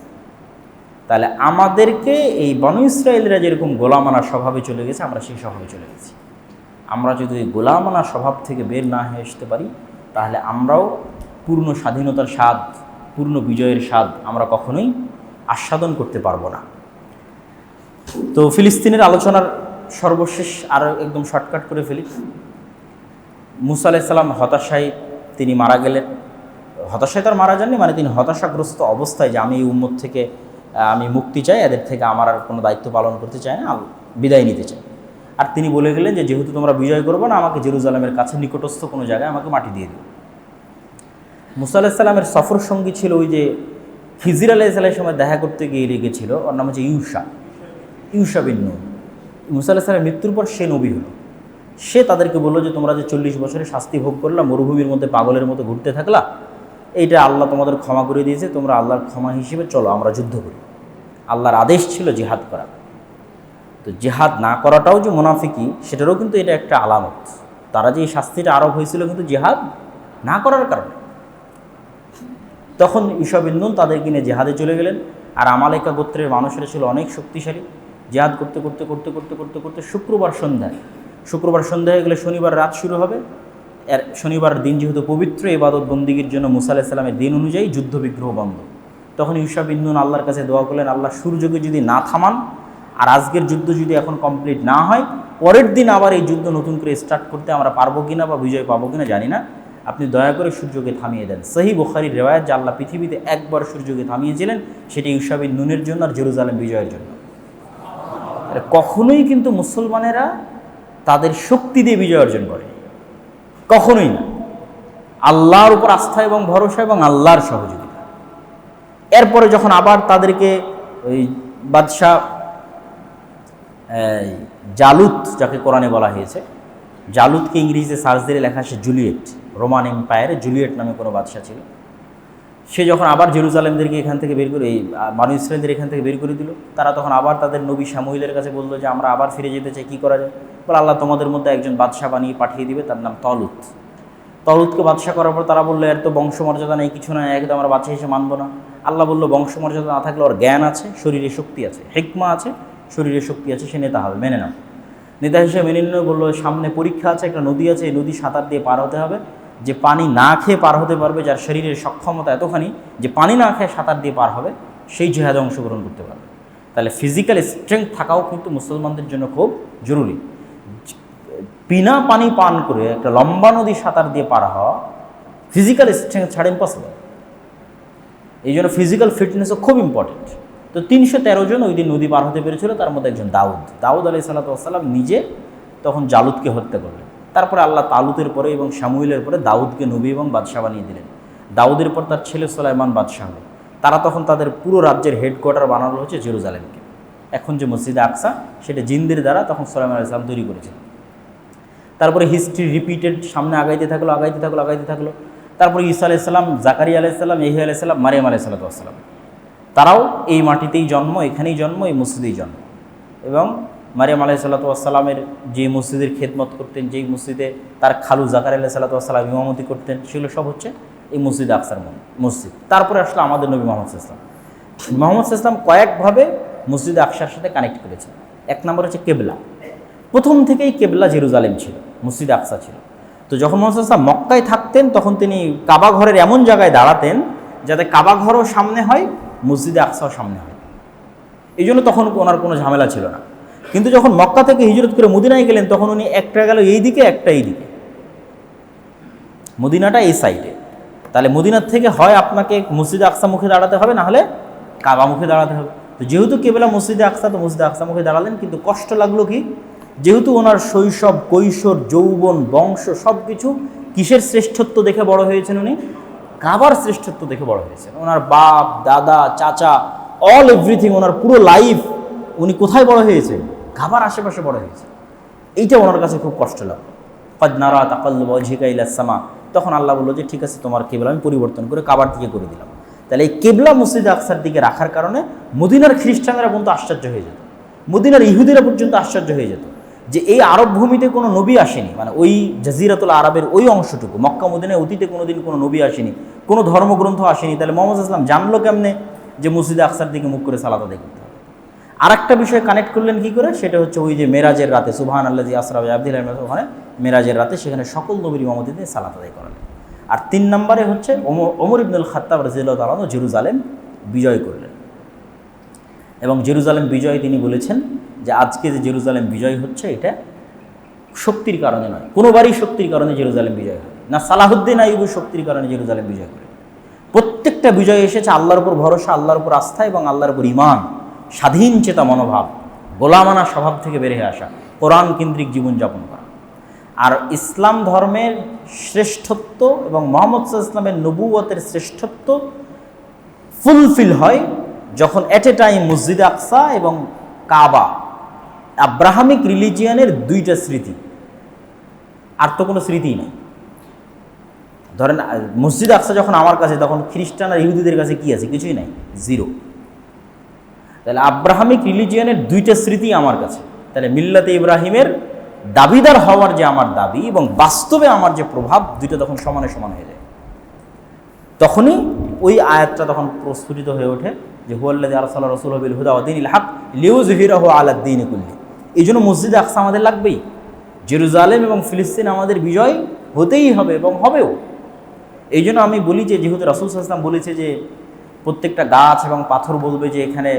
তাহলে আমাদেরকে এই বনু ইসরায়েলরা যেরকম গোলামানা স্বভাবে চলে গেছে, আমরা সেই স্বভাবে চলে গেছি। আমরা যদি এই গোলামানা স্বভাব থেকে বের না হয়ে আসতে পারি, তাহলে আমরাও পূর্ণ স্বাধীনতার স্বাদ, পূর্ণ বিজয়ের স্বাদ আমরা কখনোই আস্বাদন করতে পারবো না। তো ফিলিস্তিনের আলোচনার সর্বশেষ আরও একদম শর্টকাট করে ফেলি। মুসা আলাইহিস সালাম হতাশায় তিনি মারা গেলেন। হতাশায় তার মারা যাননি, মানে তিনি হতাশাগ্রস্ত অবস্থায় যে আমি এই উম্মত থেকে আমি মুক্তি চাই, এদের থেকে আমার আর কোনো দায়িত্ব পালন করতে চাই না, বিদায় নিতে চাই। আর তিনি বলে গেলেন যে যেহেতু তোমরা বিজয় করবো না, আমাকে জেরুজালেমের কাছে নিকটস্থ কোনো জায়গায় আমাকে মাটি দিয়ে দিও। মুসা আলাইহিস সালামের সফর সঙ্গী ছিল ওই যে খিজির আলাইহিস সালামের সময় দেখা করতে গিয়ে লেগেছিল, ওর নাম হচ্ছে ইউশা বিন নূন। মুসা আলাইহিস সালামের মৃত্যুর পর সে নবী হলো। সে তাদেরকে বললো যে তোমরা যে 40 বছরে শাস্তি ভোগ করলা, মরুভূমির মধ্যে পাগলের মতো ঘুরতে থাকলা, এইটা আল্লাহ তোমাদের ক্ষমা করে দিয়েছে, তোমরা আল্লাহর ক্ষমা হিসেবে চলো আমরা যুদ্ধ করি। আল্লাহর আদেশ ছিল জিহাদ করা। তো জিহাদ না করাটাও যে মুনাফিকি, সেটারও কিন্তু এটা একটা আলামত। তারা যে এই শাস্তিটা আরোপ হয়েছিল কিন্তু জিহাদ না করার কারণে। তখন ইউশা বিন নূন তাদেরকে নিয়ে জিহাদে চলে গেলেন। আর আমালেকা গোত্রের মানুষেরা ছিল অনেক শক্তিশালী। জিহাদ করতে করতে করতে করতে করতে করতে শুক্রবার সন্ধ্যা হয়ে গেলে শনিবার রাত শুরু হবে। এর শনিবার দিন যেহেতু পবিত্র ইবাদত বন্দিগির জন্য মুসা আলাইহিস সালামের দিন অনুযায়ী যুদ্ধ বিগ্রহ বন্ধ। তখন ইউশা বিন নূন আল্লাহর কাছে দোয়া করলেন, আল্লাহ সূর্যকে যদি না থামান আর আজকের যুদ্ধ যদি এখন কমপ্লিট না হয়, পরের দিন আবার এই যুদ্ধ নতুন করে স্টার্ট করতে আমরা পারবো কিনা বা বিজয় পাবো কিনা জানি না, আপনি দয়া করে সূর্যকে থামিয়ে দেন। সহিহ বুখারীর রিওয়ায়াত যে আল্লাহ পৃথিবীতে একবার সূর্যকে থামিয়েছিলেন, সেটি ইউশা বিন নূনের জন্য আর জেরুজালেম বিজয়ের জন্য। কখনোই কিন্তু মুসলমানেরা তাদের শক্তি দিয়ে বিজয় অর্জন করে, কখনোই না। আল্লাহর উপর আস্থা এবং ভরসা এবং আল্লাহর সহযোগিতা। এরপরে যখন আবার তাদেরকে ওই বাদশাহ জালুত, যাকে কোরআনে বলা হয়েছে, জালুতকে ইংরেজিতে সার্চ দিয়ে লেখা আসে জুলিয়েট, রোমান এম্পায়ারে জুলিয়েট নামে কোনো বাদশাহ ছিল। সে যখন আবার জেরুজালেমদেরকে এখান থেকে বের করে, এই বনু ইসরায়েলদের এখান থেকে বের করে দিল, তারা তখন আবার তাদের নবী শামুইলের কাছে বললো যে আমরা আবার ফিরে যেতে চাই, কী করা যায়? বলে আল্লাহ তোমাদের মধ্যে একজন বাদশাহ বানিয়ে পাঠিয়ে দিবে, তার নাম তলুতকে বাদশাহ করার পর তারা বললো এর তো বংশমর্যাদা নেই, কিছু না, একদম আমরা বাদশাহ হিসেবে মানবো না। আল্লাহ বললো বংশমর্যাদা না থাকলে ওর জ্ঞান আছে, শরীরে শক্তি আছে, হিকমা আছে, শরীরে শক্তি আছে, সে নেতা হবে, মেনে নাও। নেতা হিসেবে মেনে নিয়ে বললো সামনে পরীক্ষা আছে, একটা নদী আছে, এই নদী সাঁতার দিয়ে পার হতে হবে। যে পানি না খেয়ে পার হতে পারবে, যার শরীরের সক্ষমতা এতখানি যে পানি না খেয়ে সাঁতার দিয়ে পার হবে, সেই জিহাদে অংশগ্রহণ করতে পারবে। তাহলে ফিজিক্যাল স্ট্রেংথ থাকাও কিন্তু মুসলমানদের জন্য খুব জরুরি। বিনা পানি পান করে একটা লম্বা নদী সাঁতার দিয়ে পার হওয়া ফিজিক্যাল স্ট্রেংথ ছাড়া ইম্পসিবল। এই জন্য ফিজিক্যাল ফিটনেসও খুব ইম্পর্টেন্ট। তো 313 জন ওই দিন নদী পার হতে পেরেছিল, তার মধ্যে একজন দাউদ আলাইহিস সালাম নিজে তখন জালুতকে হত্যা করলেন। তারপরে আল্লাহ তালুতের পরে এবং শামুইলের পরে দাউদকে নবী এবং বাদশাহ বানিয়ে দিলেন। দাউদের পর তার ছেলে সুলাইমান বাদশাহ হল। তারা তখন তাদের পুরো রাজ্যের হেডকোয়ার্টার বানানো হচ্ছে জেরুজালেমকে। এখন যে মসজিদে আকসা, সেটা জিনদের দ্বারা তখন সুলাইমান আলাইহিস সালাম তৈরি করেছিলেন। তারপরে হিস্ট্রি রিপিটেড, সামনে আগাইতে থাকলো। তারপরে ঈসা আলাইহিস সালাম, জাকারিয়া আলাইহিস সালাম, ইয়াহইয়া আলাইহিস সালাম, মারিয়াম আলাইহিস সালাম, তারাও এই মাটিতেই জন্ম, এখানেই জন্ম, এই মসজিদেই জন্ম। এবং মারিয়াম আলাইহিস সালামের যে মসজিদের খেদমত করতেন, যেই মসজিদে তার খালু জাকারিয়া আলাইহিস সালাম ইমামতি করতেন, সেগুলো সব হচ্ছে এই মসজিদ আকসার মসজিদ। তারপরে আসলে আমাদের নবী মুহাম্মদ সাল্লাল্লাহু আলাইহি ওয়াসাল্লাম কয়েকভাবে মসজিদ আকসার সাথে কানেক্ট করেছেন। এক নম্বর হচ্ছে কেবলা। প্রথম থেকেই কেবলা জেরুজালেম ছিল, মসজিদ আকসা ছিল। তো যখন মুহাম্মদ সাল্লাল্লাহু আলাইহি ওয়াসাল্লাম মক্কায় থাকতেন, তখন তিনি কাবা ঘরের এমন জায়গায় দাঁড়াতেন যাতে কাবা ঘরও সামনে হয়, মসজিদে আকসাও সামনে হয়। এই জন্য তখন ওনার কোনো ঝামেলা ছিল না। কিন্তু যখন মক্কা থেকে হিজরত করে মদিনায় গেলেন, তখন উনি একটা গেল এই দিকে, একটা এই দিকে, মদিনাটা এই সাইডে। তাহলে মদিনার থেকে হয় আপনাকে মসজিদে আকসা মুখে দাঁড়াতে হবে, না হলে কাবা মুখে দাঁড়াতে হবে। তো যেহেতু কেবলা মসজিদে আকসা, তো মসজিদে আকসা মুখে দাঁড়ালেন। কিন্তু কষ্ট লাগলো কি, যেহেতু ওনার শৈশব, কৈশোর, যৌবন, বংশ সব কিছু কিসের শ্রেষ্ঠত্ব দেখে বড় হয়েছেন? উনি কাবার শ্রেষ্ঠত্ব দেখে বড় হয়েছেন। ওনার বাপ, দাদা, চাচা, অল এভরিথিং, ওনার পুরো লাইফ উনি কোথায় বড় হয়েছে? কাবার আশেপাশে বড় হয়েছে। এইটা ওনার কাছে খুব কষ্ট লাগলো। ক্বাদ নারা তাকাল্লুবা ওয়াজহিকা ইলাস সামা। তখন আল্লাহ বললো যে ঠিক আছে, তোমার কেবলা আমি পরিবর্তন করে কাবার দিকে করে দিলাম। তাহলে এই কেবলা মসজিদে আকসার দিকে রাখার কারণে মদিনার খ্রিস্টানরা পর্যন্ত আশ্চর্য হয়ে যেত, মদিনার ইহুদিরা পর্যন্ত আশ্চর্য হয়ে যেত যে এই আরব ভূমিতে কোনো নবী আসেনি। মানে ওই জাজিরাতুল আরবের ওই অংশটুকু, মক্কা মদিনায় অতীতে কোনোদিন কোনো নবী আসেনি, কোনো ধর্মগ্রন্থ আসেনি। তাহলে মুহাম্মদ সাল্লাল্লাহু আলাইহি ওয়াসাল্লাম জানলো কেমনে যে মসজিদে আকসার দিকে মুখ করে সালাত আদায় করতে হবে। আর একটা বিষয় কানেক্ট করলেন কি করে, সেটা হচ্ছে ওই যে মেরাজের রাতে সুবহান আল্লাযী আসরা বিআবদিহি ওখানে মেরাজের রাতে সেখানে সকল নবীর ইমামতিতে সালাত আদায় করালেন। আর 3 নম্বরে হচ্ছে ওমর ইবনুল খাত্তাব রাদিয়াল্লাহু তাআলা আনহু জেরুজালেম বিজয় করলেন, এবং জেরুজালেম বিজয় তিনি বলেছেন যে আজকে যে জেরুজালেম বিজয় হচ্ছে এটা শক্তির কারণে নয়, কোনোবারই শক্তির কারণে জেরুজালেম বিজয় হয় না। সালাহুদ্দিন আইয়ুবী শক্তির কারণে জেরুজালেম বিজয় করে। প্রত্যেকটা বিজয় এসেছে আল্লাহর উপর ভরসা, আল্লাহর উপর আস্থা এবং আল্লাহর উপর ঈমান, স্বাধীন চেতা মনোভাব, গোলামানা স্বভাব থেকে বেরিয়ে আসা, কোরআন কেন্দ্রিক জীবনযাপন করা। আর ইসলাম ধর্মের শ্রেষ্ঠত্ব এবং মুহাম্মদ সাল্লাল্লাহু আলাইহি ওয়াসাল্লামের নবুয়তের শ্রেষ্ঠত্ব ফুলফিল হয় যখন এট এ টাইম মসজিদে আকসা এবং কাবা আব্রাহামিক রিলিজিয়ানের 2টা স্মৃতি, আর তো কোনো স্মৃতিই নেই। ধরেন মসজিদ আকসা যখন আমার কাছে, তখন খ্রিস্টান আর ইহুদিদের কাছে কি আছে? কিছুই নাই, জিরো। তাহলে আব্রাহামিক রিলিজিয়ানের 2টা স্মৃতি আমার কাছে, তাহলে মিল্লাতে ইব্রাহিমের দাবিদার হওয়ার যে আমার দাবি এবং বাস্তবে আমার যে প্রভাব, 2টা তখন সমানে সমান হয়ে যায়। তখনই ওই আয়াতটা তখন প্রস্ফুটিত হয়ে ওঠে যে হুয়াল্লাযী আরসালা রাসূলাহু বিল হুদা ওয়া দীনিল হক লিইয়ুযহিরাহু আলা দ্বীনি কুল্লি। এই জন্য মসজিদে আকসা আমাদের লাগবেই, জেরুজালেম এবং ফিলিস্তিন আমাদের বিজয় হতেই হবে এবং হবেও। এই জন্য আমি বলি যে যেহেতু রাসূল সাল্লাল্লাহু আলাইহি ওয়াসাল্লাম বলেছে যে প্রত্যেকটা গাছ এবং পাথর বলবে যে এখানে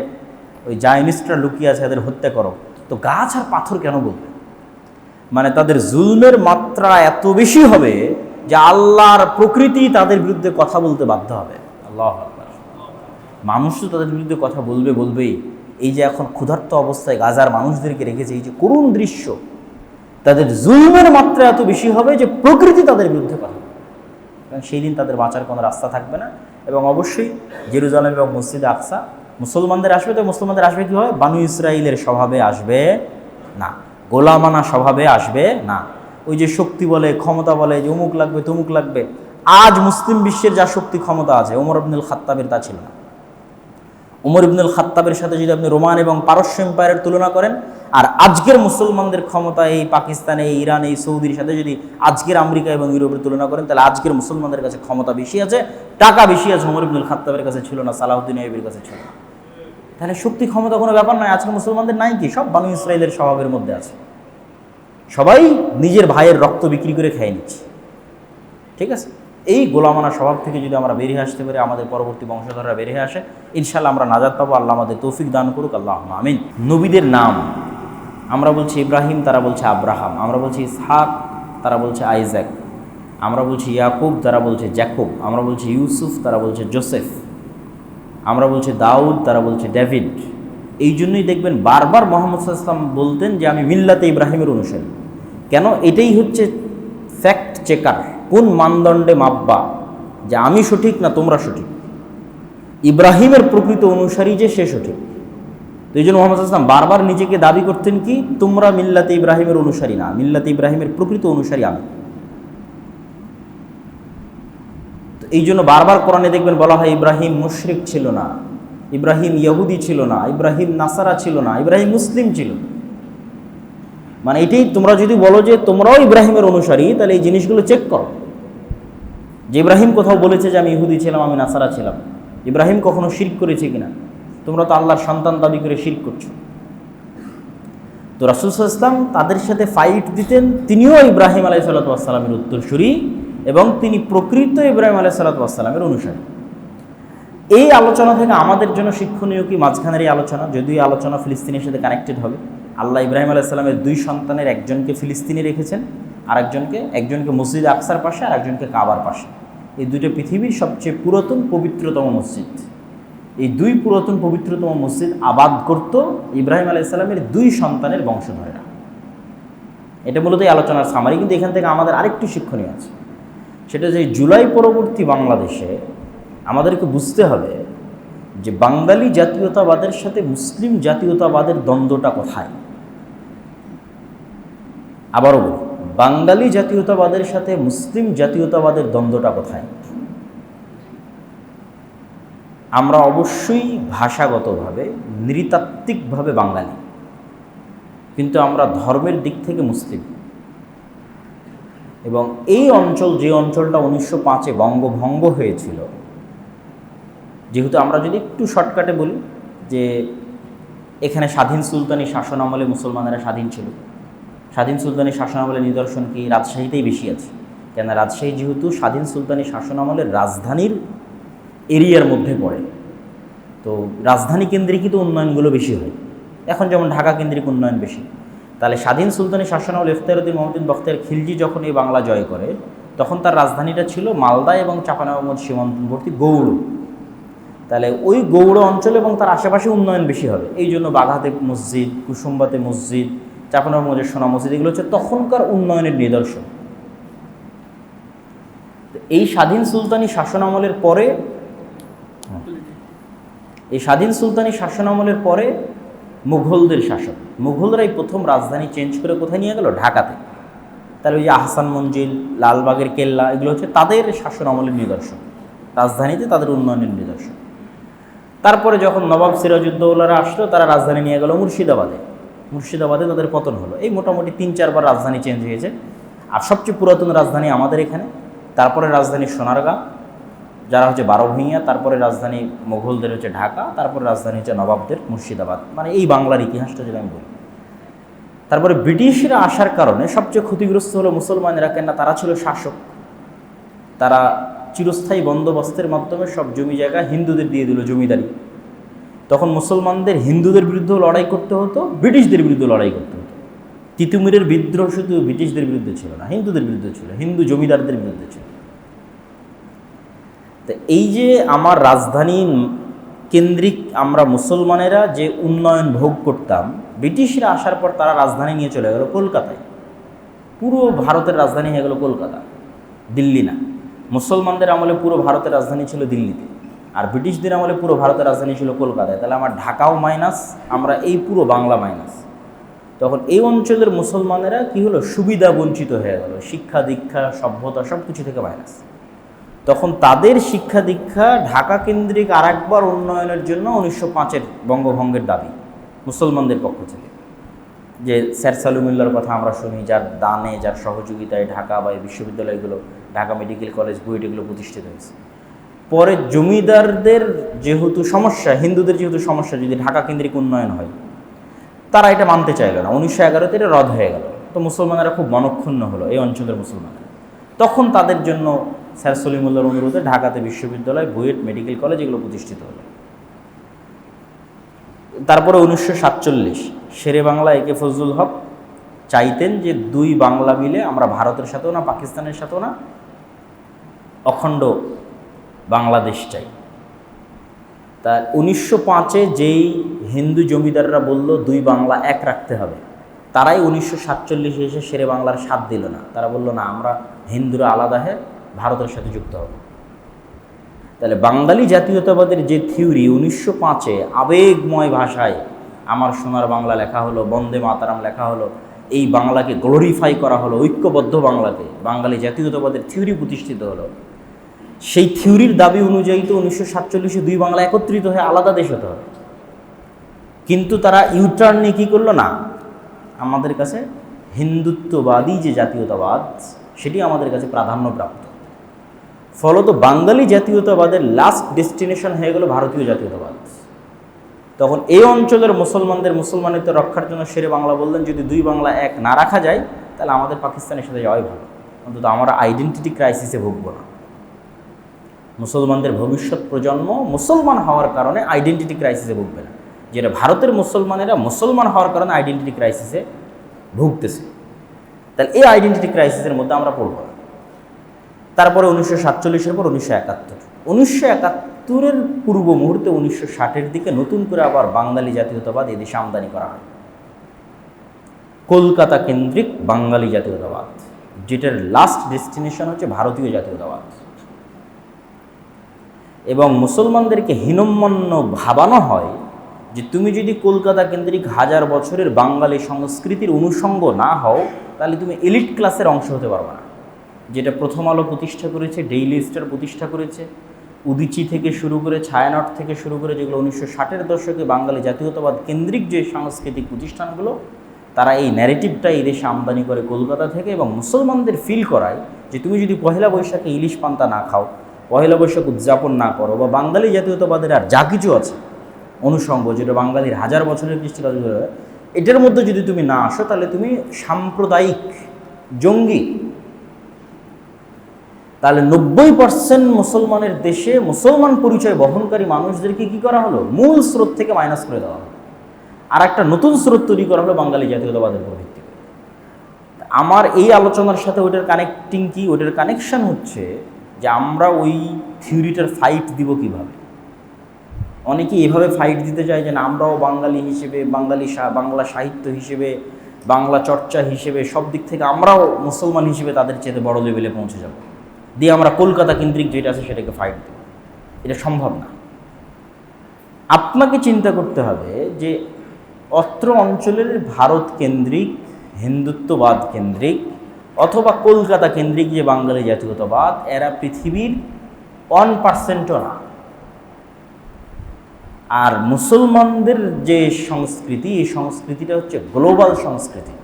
ওই জায়নিস্টরা লুকিয়ে আছে, এদের হত্যা করো, তো গাছ আর পাথর কেন বলবে? মানে তাদের জুলমের মাত্রা এত বেশি হবে যে আল্লাহর প্রকৃতি তাদের বিরুদ্ধে কথা বলতে বাধ্য হবে। আল্লাহু আকবার। মানুষ তো তাদের বিরুদ্ধে কথা বলবেই। এই যে এখন ক্ষুধার্ত অবস্থায় গাজার মানুষদেরকে রেখেছে, এই যে করুণ দৃশ্য, তাদের জুলমের মাত্রা এত বেশি হবে যে প্রকৃতি তাদের বিরুদ্ধে কথা বলবে, কারণ সেই দিন তাদের বাঁচার কোনো রাস্তা থাকবে না। এবং অবশ্যই জেরুজালেম এবং মসজিদে আকসা মুসলমানদের আসবে, তো মুসলমানদের আসবে কীভাবে? বানু ইসরাইলের স্বভাবে আসবে না, গোলামানা স্বভাবে আসবে না। ওই যে শক্তি বলে, ক্ষমতা বলে যে অমুক লাগবে তমুক লাগবে। আজ মুসলিম বিশ্বের যা শক্তি ক্ষমতা আছে, ওমর ইবনুল খাত্তাবের তা ছিল না। ওমর ইবনুল খাত্তাবের সাথে যদি আপনি রোমান এবং পারস্য এম্পায়ারের তুলনা করেন, আর আজকের মুসলমানদের ক্ষমতা এই পাকিস্তানে, এই ইরান, এই সৌদির সাথে যদি আজকের আমেরিকা এবং ইউরোপের তুলনা করেন, তাহলে আজকের মুসলমানদের কাছে ক্ষমতা বেশি আছে, টাকা বেশি আছে, ওমর ইবনুল খাত্তাবের কাছে ছিল না, সালাহুদ্দিন আইয়ুবীর কাছে ছিল না। তাহলে শক্তি ক্ষমতা কোনো ব্যাপার নয়। আজকের মুসলমানদের নাই কি? সব বানু ইসরাইলের স্বভাবের মধ্যে আছে, সবাই নিজের ভাইয়ের রক্ত বিক্রি করে খেয়ে নিচ্ছে। ঠিক আছে, এই গোলামানা স্বভাব থেকে যদি আমরা বেরিয়ে আসতে পারি, আমাদের পরবর্তী বংশধররা বেরিয়ে আসে, ইনশাল্লাহ আমরা নাজাত পাবো। আল্লাহ আমাদের তৌফিক দান করুক, আল্লাহুম্মা আমিন। নবীদের নাম আমরা বলছি ইব্রাহিম, তারা বলছে আব্রাহাম। আমরা বলছি ইসহাক, তারা বলছে আইজাক। আমরা বলছি ইয়াকুব, তারা বলছে জ্যাকুব। আমরা বলছি ইউসুফ, তারা বলছে জোসেফ। আমরা বলছি দাউদ, তারা বলছে ডেভিড। এই জন্যই দেখবেন বারবার মুহাম্মদ সাল্লাল্লাহু আলাইহি ওয়াসাল্লাম বলতেন যে আমি মিল্লাতে ইব্রাহিমের অনুসারী। কেন? এটাই হচ্ছে ফ্যাক্ট চেকার, কোন মানদণ্ডে মাপবা যে আমি সঠিক না তোমরা সঠিক। ইব্রাহিমের প্রকৃত অনুসারী যে সে সঠিক। তো এই জন্য মুহাম্মদ সাল্লাল্লাহু আলাইহি ওয়াসাল্লাম বারবার নিজেকে দাবি করতেন কি, তোমরা মিল্লাতে ইব্রাহিমের অনুসারী না, মিল্লাতে ইব্রাহিমের প্রকৃত অনুসারী আমি। তো এই জন্য বারবার কোরআনে দেখবেন বলা হয় ইব্রাহিম মুশরিক ছিল না, ইব্রাহিম ইহুদি ছিল না, ইব্রাহিম নাসারা ছিল না, ইব্রাহিম মুসলিম ছিল। মানে এটাই, তোমরা যদি বলো যে তোমরাও ইব্রাহিমের অনুসারী, তাহলে এই জিনিসগুলো চেক করো যে ইব্রাহিম কোথাও বলেছে যে আমি ইহুদি ছিলাম, আমি নাসারা ছিলাম। ইব্রাহিম কখনো শিরক করেছে কিনা? তোমরা তো আল্লাহর সন্তান দাবি করে শিরক করছো। তো রাসূল সাল্লাল্লাহু আলাইহি ওয়াসাল্লাম তাদের সাথে ফাইট দিতেন। তিনিও ইব্রাহিম আলাইহিস সালাতু ওয়াস সালামের উত্তরসূরি এবং তিনি প্রকৃত ইব্রাহিম আলাইহিস সালাতু ওয়াস সালামের অনুসারী। এই আলোচনা থেকে আমাদের জন্য শিক্ষণীয় কি? মাঝখানের এই আলোচনা, যদিও এই আলোচনা ফিলিস্তিনের সাথে কানেক্টেড হবে। আল্লাহ ইব্রাহিম আলাইহিস সালামের 2 সন্তানের একজনকে ফিলিস্তিনে রেখেছেন, আর একজনকে মসজিদ আকসার পাশে, আর একজনকে কাবার পাশে। এই 2টা পৃথিবীর সবচেয়ে পুরাতন পবিত্রতম মসজিদ। এই 2 পুরাতন পবিত্রতম মসজিদ আবাদ করত ইব্রাহিম আলাইহিস সালামের 2 সন্তানের বংশধরেরা। এটা মূলত এই আলোচনার সামারি। কিন্তু এখান থেকে আমাদের আরেকটু শিক্ষণীয় আছে, সেটা যে জুলাই পরবর্তী বাংলাদেশে আমাদেরকে বুঝতে হবে যে বাঙালি জাতীয়তাবাদের সাথে মুসলিম জাতীয়তাবাদের দ্বন্দ্বটা কোথায়। আবারও বলি, বাঙালি জাতীয়তাবাদের সাথে মুসলিম জাতীয়তাবাদের দ্বন্দ্বটা কোথায়? আমরা অবশ্যই ভাষাগতভাবে, নৃতাত্ত্বিকভাবে বাঙালি, কিন্তু আমরা ধর্মের দিক থেকে মুসলিম। এবং এই অঞ্চল, যে অঞ্চলটা 1905-এ বঙ্গভঙ্গ হয়েছিল, যেহেতু আমরা যদি একটু শর্টকাটে বলি যে এখানে স্বাধীন সুলতানি শাসন আমলে মুসলমানেরা স্বাধীন ছিল। স্বাধীন সুলতানি শাসন আমলের নিদর্শন কি রাজশাহীতেই বেশি আছে, কেন রাজশাহী যেহেতু স্বাধীন সুলতানি শাসন আমলের রাজধানীর এরিয়ার মধ্যে পড়ে, তো রাজধানী কেন্দ্রিকই তো উন্নয়নগুলো বেশি হয়। এখন যেমন ঢাকা কেন্দ্রিক উন্নয়ন বেশি, তাহলে স্বাধীন সুলতানি শাসন আমল ইফতেখারউদ্দিন মোহাম্মদ বখতিয়ার খিলজি যখন এই বাংলা জয় করে তখন তার রাজধানীটা ছিল মালদা এবং চাঁপাইনবাবগঞ্জ সীমান্তবর্তী গৌড়। তাহলে ওই গৌড় অঞ্চল এবং তার আশেপাশে উন্নয়ন বেশি হবে, এই জন্য বাঘাতে মসজিদ, কুসুম্বাতে মসজিদ, চাঁপাইনবাবগঞ্জের সোনা মসজিদ, এগুলো হচ্ছে তখনকার উন্নয়নের নিদর্শন। এই স্বাধীন সুলতানি শাসন আমলের পরে মুঘলদের শাসন, মুঘলরাই প্রথম রাজধানী চেঞ্জ করে কোথায় নিয়ে গেল? ঢাকাতে। তাহলে ওই যে আহসান মঞ্জিল, লালবাগের কেল্লা, এগুলো হচ্ছে তাদের শাসন আমলের নিদর্শন, রাজধানীতে তাদের উন্নয়নের নিদর্শন। তারপরে যখন নবাব সিরাজউদ্দৌলারা আসলো, তারা রাজধানী নিয়ে গেল মুর্শিদাবাদে তাদের পতন হলো। এই মোটামুটি 3-4 বার রাজধানী চেঞ্জ হয়েছে। আর সবচেয়ে পুরাতন রাজধানী আমাদের এখানে, তারপরে রাজধানী সোনারগাঁ, যারা হচ্ছে 12 ভূঁইয়া, তারপরে রাজধানী মোগলদের হচ্ছে ঢাকা, তারপরে রাজধানী হচ্ছে নবাবদের মুর্শিদাবাদ। মানে এই বাংলার ইতিহাসটা যদি আমি বলি। তারপরে ব্রিটিশরা আসার কারণে সবচেয়ে ক্ষতিগ্রস্ত হলো মুসলমানেরা, কেননা তারা ছিল শাসক। তারা চিরস্থায়ী বন্দোবস্তের মাধ্যমে সব জমি জায়গা হিন্দুদের দিয়ে দিল জমিদারি। তখন মুসলমানদের হিন্দুদের বিরুদ্ধেও লড়াই করতে হতো, ব্রিটিশদের বিরুদ্ধে লড়াই করতে হতো। তিতুমিরের বিদ্রোহ শুধু ব্রিটিশদের বিরুদ্ধে ছিল না, হিন্দুদের বিরুদ্ধে ছিল, হিন্দু জমিদারদের বিরুদ্ধে ছিল। তো এই যে আমার রাজধানী কেন্দ্রিক আমরা মুসলমানেরা যে উন্নয়ন ভোগ করতাম, ব্রিটিশরা আসার পর তারা রাজধানী নিয়ে চলে গেল কলকাতায়। পুরো ভারতের রাজধানী হয়ে গেল কলকাতা, দিল্লি না। মুসলমানদের আমলে পুরো ভারতের রাজধানী ছিল দিল্লিতে, আর ব্রিটিশদের আমলে পুরো ভারতের রাজধানী ছিল কলকাতায়। তাহলে আমার ঢাকাও মাইনাস, আমরা এই পুরো বাংলা মাইনাস। তখন এই অঞ্চলের মুসলমানেরা কি হলো? সুবিধা বঞ্চিত হয়ে গেল, শিক্ষা দীক্ষা সভ্যতা সব কিছু থেকে মাইনাস। তখন তাদের শিক্ষা দীক্ষা ঢাকা কেন্দ্রিক আর একবার উন্নয়নের জন্য 1905-এর বঙ্গভঙ্গের দাবি মুসলমানদের পক্ষ থেকে, যে স্যার সালুমিল্লার কথা আমরা শুনি, যার দানে, যার সহযোগিতায় ঢাকা বা এই বিশ্ববিদ্যালয়গুলো, ঢাকা মেডিকেল কলেজ, বুয়েট, এগুলো প্রতিষ্ঠিত হয়েছে। পরে জমিদারদের যেহেতু সমস্যা, হিন্দুদের যেহেতু সমস্যা, যদি ঢাকা কেন্দ্রিক উন্নয়ন হয়, তারা এটা মানতে চাইল না। 1911-তে এটা রদ হয়ে গেল। তো মুসলমানেরা খুব মনক্ষুণ্ণ হলো, এই অঞ্চলের মুসলমানেরা। তখন তাদের জন্য স্যার সলিমুল্লাহর অনুরোধে ঢাকাতে বিশ্ববিদ্যালয়, বুয়েট, মেডিকেল কলেজ এগুলো প্রতিষ্ঠিত হলো। তারপরে 1947 শেরে বাংলা একে ফজলুল হক চাইতেন যে দুই বাংলা মিলে আমরা ভারতের সাথেও না, পাকিস্তানের সাথেও না, অখণ্ড বাংলাদেশ চাই। তা 1905-এ যেই হিন্দু জমিদাররা বলল দুই বাংলা এক রাখতে হবে, তারাই 1947-এ এসে শেরে বাংলার সাথ দিল না। তারা বলল না, আমরা হিন্দুরা আলাদা হয়ে ভারতের সাথে যুক্ত হবে। তাহলে বাঙালি জাতীয়তাবাদের যে থিওরি 1905-এ আবেগময় ভাষায় আমার সোনার বাংলা লেখা হলো, বন্দে মাতারাম লেখা হলো, এই বাংলাকে গ্লোরিফাই করা হলো, ঐক্যবদ্ধ বাংলাকে, বাঙালি জাতীয়তাবাদের থিওরি প্রতিষ্ঠিত হলো। সেই থিওরির দাবি অনুযায়ী তো 1947-এ দুই বাংলা একত্রিত হয়ে আলাদা দেশ হতে হবে। কিন্তু তারা ইউটার্ন নিয়ে কী করলো? না, আমাদের কাছে হিন্দুত্ববাদী যে জাতীয়তাবাদ, সেটি আমাদের কাছে প্রাধান্যপ্রাপ্ত। ফলত বাঙালি জাতীয়তাবাদের লাস্ট ডেস্টিনেশন হয়ে গেল ভারতীয় জাতীয়তাবাদ। তখন এই অঞ্চলের মুসলমানিত্ব রক্ষার জন্য শেরে বাংলা বললেন, যদি দুই বাংলা এক না রাখা যায়, তাহলে আমাদের পাকিস্তানের সাথে যাওয়াই ভালো, অন্তত আমরা আইডেন্টিটি ক্রাইসিসে ভুগব না। মুসলমানদের ভবিষ্যৎ প্রজন্ম মুসলমান হওয়ার কারণে আইডেন্টিটি ক্রাইসিসে ভুগবে না, যেটা ভারতের মুসলমানেরা মুসলমান হওয়ার কারণে আইডেন্টিটি ক্রাইসিসে ভুগতেছে। তাহলে এই আইডেন্টিটি ক্রাইসিসের মধ্যে আমরা পড়ব না। তারপরে 1947-এর পর 1971-এর পূর্ব মুহূর্তে 1960-এর দিকে নতুন করে আবার বাঙালি জাতীয়তাবাদ এদেশে আমদানি করা হয়, কলকাতা কেন্দ্রিক বাঙালি জাতীয়তাবাদ, যেটার লাস্ট ডেস্টিনেশন হচ্ছে ভারতীয় জাতীয়তাবাদ। এবং মুসলমানদেরকে হীনম্মন্য ভাবানো হয় যে তুমি যদি কলকাতা কেন্দ্রিক 1000 বছরের বাঙালি সংস্কৃতির অনুষঙ্গ না হও, তাহলে তুমি এলিট ক্লাসের অংশ হতে পারবে না। যেটা প্রথম আলো প্রতিষ্ঠা করেছে, ডেইলি স্টার প্রতিষ্ঠা করেছে, উদিচি থেকে শুরু করে, ছায়ানট থেকে শুরু করে, যেগুলো 1960-এর দশকে বাঙালি জাতীয়তাবাদ কেন্দ্রিক যে সাংস্কৃতিক প্রতিষ্ঠানগুলো, তারা এই ন্যারেটিভটা এই দেশে আমদানি করে কলকাতা থেকে, এবং মুসলমানদের ফিল করায় যে তুমি যদি পহেলা বৈশাখে ইলিশ পান্তা না খাও, পহেলা বৈশাখ উদযাপন না করো, বা বাঙালি জাতীয়তাবাদের আর যা কিছু আছে অনুষঙ্গ, যেটা বাঙালির হাজার বছরের কৃষ্টিকাজ, এটার মধ্যে যদি তুমি না আসো, তাহলে তুমি সাম্প্রদায়িক জঙ্গি। তাহলে 90% মুসলমানের দেশে মুসলমান পরিচয় বহনকারী মানুষদেরকে কি করা হলো? মূল স্রোত থেকে মাইনাস করে দেওয়া হলো, আর একটা নতুন স্রোত তৈরি করা হলো বাঙালি জাতীয়তাবাদের উপর ভিত্তি করে। আমার এই আলোচনার সাথে ওইটার কানেক্টিং কি, ওইটার কানেকশন হচ্ছে যে আমরা ওই থিওরিটার ফাইট দিব কিভাবে। অনেকেই এভাবে ফাইট দিতে চায় যে না, আমরাও বাঙালি হিসেবে, বাংলা সাহিত্য হিসেবে, বাংলা চর্চা হিসেবে, সব দিক থেকে আমরাও মুসলমান হিসেবে তাদের চেয়ে বড় লেভেলে পৌঁছে যাব, দিয়ে আমরা কলকাতা কেন্দ্রিক যেটা আছে সেটাকে ফাইট দেব। এটা সম্ভব না। আপনাকে চিন্তা করতে হবে যে অত্র অঞ্চলের ভারত কেন্দ্রিক, হিন্দুত্ববাদ কেন্দ্রিক অথবা কলকাতা কেন্দ্রিক যে বাঙালি জাতীয়তাবাদ, এরা পৃথিবীর 1%ও না। আর মুসলমানদের যে সংস্কৃতি, এই সংস্কৃতিটা হচ্ছে গ্লোবাল সংস্কৃতি।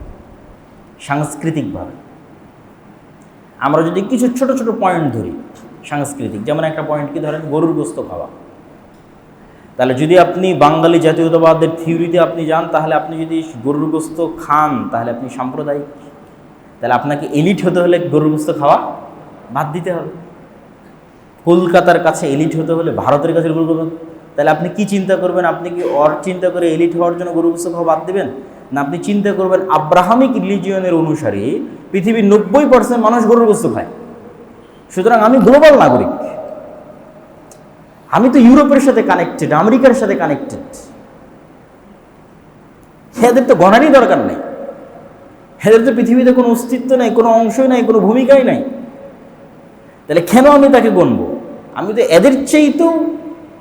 সাংস্কৃতিকভাবে আমরা যদি কিছু ছোট ছোট পয়েন্ট ধরি সাংস্কৃতিক, যেমন একটা পয়েন্ট কি ধরেন, গরুর গোস্ত খাওয়া। তাহলে যদি আপনি বাঙালি জাতীয়তাবাদের থিওরিতে আপনি যান, তাহলে আপনি যদি গরুর গোস্ত খান, তাহলে আপনি সাম্প্রদায়িক। তাহলে আপনাকে এলিট হতে হলে গরুর গোস্ত খাওয়া বাদ দিতে হবে। কলকাতার কাছে এলিট হতে হলে ভারতের কাছে গরুর গোস্ত, তাহলে আপনি কি চিন্তা করবেন? আপনি কি চিন্তা করে এলিট হওয়ার জন্য গরুর গোস্ত খাওয়া বাদ দেবেন? না, আপনি চিন্তা করবেন আব্রাহামিক রিলিজিয়নের অনুসারী পৃথিবীর 90% মানুষ গরুর গোস্ত খায়, সুতরাং আমি গ্লোবাল নাগরিক, আমি তো ইউরোপের সাথে কানেক্টেড, আমেরিকার সাথে কানেক্টেড, এদের তো গণারই দরকার নেই, এদের তো পৃথিবীতে কোনো অস্তিত্ব নেই, কোনো অংশই নাই, কোনো ভূমিকাই নাই। তাহলে কেন আমি তাকে গণবো? আমি তো এদের চেয়েই তো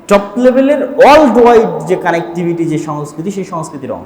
টপ লেভেলের ওয়ার্ল্ড ওয়াইড যে কানেক্টিভিটি, যে সংস্কৃতি, সেই সংস্কৃতির অংশ।